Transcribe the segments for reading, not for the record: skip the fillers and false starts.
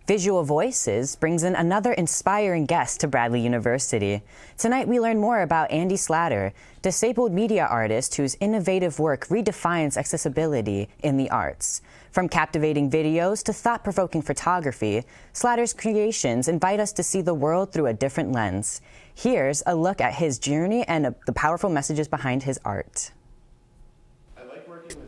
Visual Voices brings in another inspiring guest to Bradley University. Tonight we learn more about Andy Slatter, disabled media artist whose innovative work redefines accessibility in the arts. From captivating videos to thought-provoking photography, Slatter's creations invite us to see the world through a different lens. Here's a look at his journey and the powerful messages behind his art.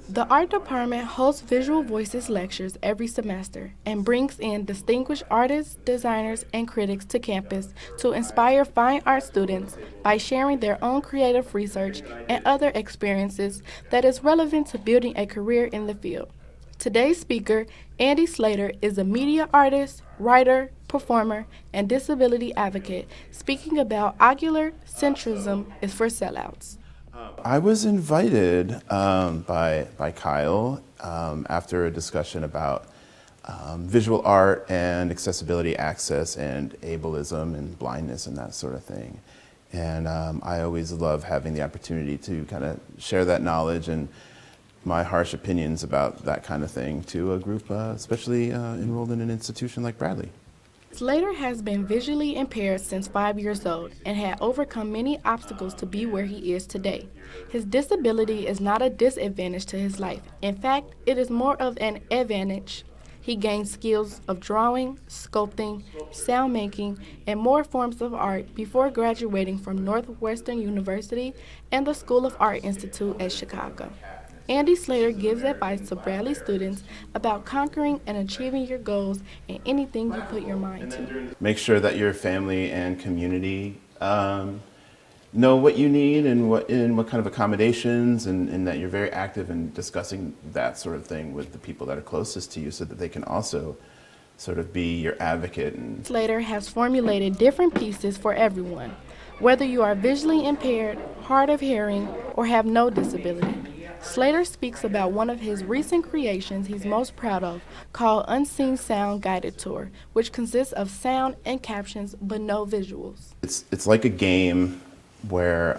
The art department hosts Visual Voices lectures every semester and brings in distinguished artists, designers, and critics to campus to inspire fine art students by sharing their own creative research and other experiences that is relevant to building a career in the field. Today's speaker, Andy Slatter, is a media artist, writer, performer, and disability advocate, speaking about ocular centrism is for sellouts. I was invited by Kyle after a discussion about visual art and accessibility, access, and ableism and blindness and that sort of thing. And I always love having the opportunity to kind of share that knowledge and my harsh opinions about that kind of thing to a group, especially enrolled in an institution like Bradley. Slater has been visually impaired since 5 years old and had overcome many obstacles to be where he is today. His disability is not a disadvantage to his life. In fact, it is more of an advantage. He gained skills of drawing, sculpting, sound making, and more forms of art before graduating from Northwestern University and the School of Art Institute at Chicago. Andy Slatter gives advice to Bradley students about conquering and achieving your goals in anything you put your mind to. Make sure that your family and community know what you need and what kind of accommodations, and that you're very active in discussing that sort of thing with the people that are closest to you so that they can also sort of be your advocate. Slater has formulated different pieces for everyone, whether you are visually impaired, hard of hearing, or have no disability. Slater speaks about one of his recent creations he's most proud of, called Unseen Sound Guided Tour, which consists of sound and captions but no visuals. It's like a game where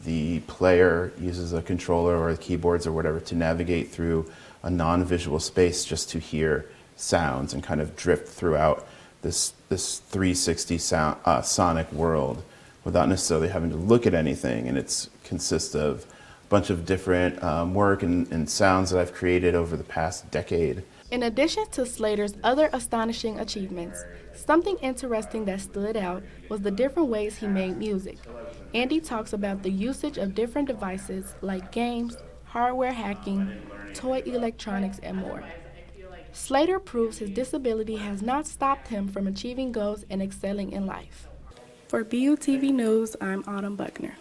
the player uses a controller or keyboards or whatever to navigate through a non-visual space just to hear sounds and kind of drift throughout this 360 sonic world without necessarily having to look at anything. And it consists of bunch of different work and sounds that I've created over the past decade. In addition to Slater's other astonishing achievements, something interesting that stood out was the different ways he made music. Andy talks about the usage of different devices like games, hardware hacking, toy electronics, and more. Slater proves his disability has not stopped him from achieving goals and excelling in life. For BUTV News, I'm Autumn Buckner.